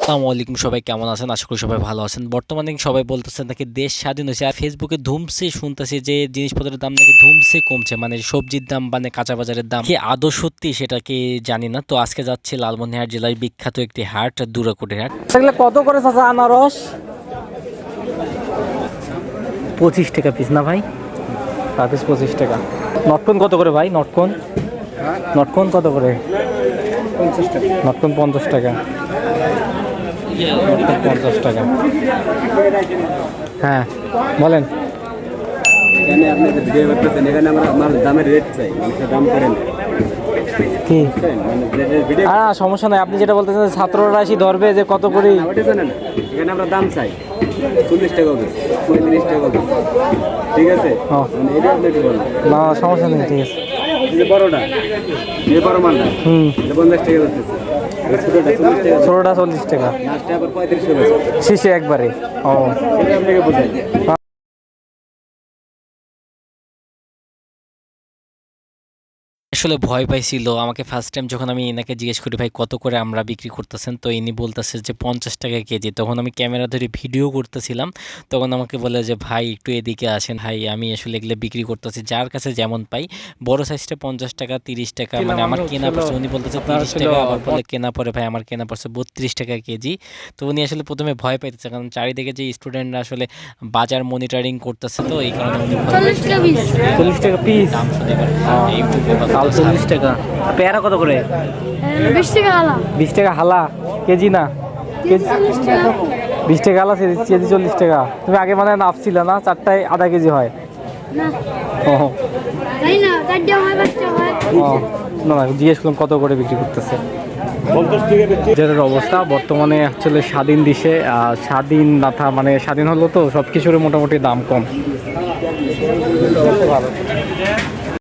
আসসালামু আলাইকুম, সবাই কেমন আছেন? আশা করি সবাই ভালো আছেন। বর্তমানে সবাই বলতেছেন নাকি দেশ স্বাধীন হয়েছে, আর ফেসবুকে ধুমসে শুনতেছি যে জিনিসপত্রের দাম নাকি ধুমসে কমছে, মানে সবজির দাম মানে কাঁচা বাজারের দাম কি আদৌ সত্যি সেটা কি জানি না। তো আজকে যাচ্ছি লালমনিরহাট জেলার বিখ্যাত একটি হাট, দুরাকুটির হাট। কত করে চাচা আনারস? 25 টাকা পিস না ভাই? পার পিস 25 টাকা। নটকন কত করে ভাই? নটকন নটকন কত করে? 50 টাকা। নটকন 50 টাকা। 50 টাকা। হ্যাঁ বলেন। এখানে আপনি ভিডিও করতেছেন, এখানে আমরা মাল দামের রেট চাই, মানুষের দাম করেন কি? সমস্যা নাই, আপনি যেটা বলতেছেন ছাত্ররা এসে ধরবে যে কত করে, ওটা জানেন না। এখানে আমরা দাম চাই 40 টাকা হবে, 35 টাকা হবে, ঠিক আছে? এটা আপনি কি বলেন? না সমস্যা নেই, ঠিক আছে। এই যে বড়টা, এই বড় মালটা, এটা 50 টাকা করতেছে, ছোটটা 40 টাকা, লাস্টে আবার 35 টাকা শীষে একবারে। ও সেটা আপনাকে বোঝাই। আসলে ভয় পাইছিল আমাকে ফার্স্ট টাইম যখন আমি এনাকে জিজ্ঞেস করি ভাই কত করে আমরা বিক্রি করতেছেন, তো ইনি বলতেছে যে 50 টাকা কেজি। তখন আমি ক্যামেরা ধরে ভিডিও করতেছিলাম, তখন আমাকে বলে যে ভাই একটু এদিকে আসেন, ভাই আমি আসলে এগুলো বিক্রি করতেছি যার কাছে যেমন পাই। বড় সাইজটা 50 টাকা 30 টাকা, মানে আমার কেনা পড়ছে, উনি বলতেছে 30 টাকা, আবার বলে কেনা পড়ে ভাই আমার কেনা পড়ছে 32 টাকা কেজি। তো উনি আসলে প্রথমে ভয় পাইতেছে, কারণ চারিদিকে যে স্টুডেন্টরা আসলে বাজার মনিটরিং করতেছে, তো এই কারণে উনি 40 টাকা পিস দাম শুনে ইউটিউবে 40 টাকা। পেয়ারা কত করে? 20 টাকা হালা। 20 টাকা হালা, কেজি না? কেজি 20 টাকা হালা, কেজি 40 টাকা। তুমি আগে মানে নাপছিলে না, চারটায় আধা কেজি হয় না ও তাই না, চারটা হয় 5টা হয়। ও না না, জিজ্ঞেস করলাম কত করে বিক্রি করতেছে। যেটার অবস্থা বর্তমানে আসলে স্বাধীন দেশে, স্বাধীন না মানে স্বাধীন হলো তো সব কিছুর মোটামুটি দাম কম। ভালো।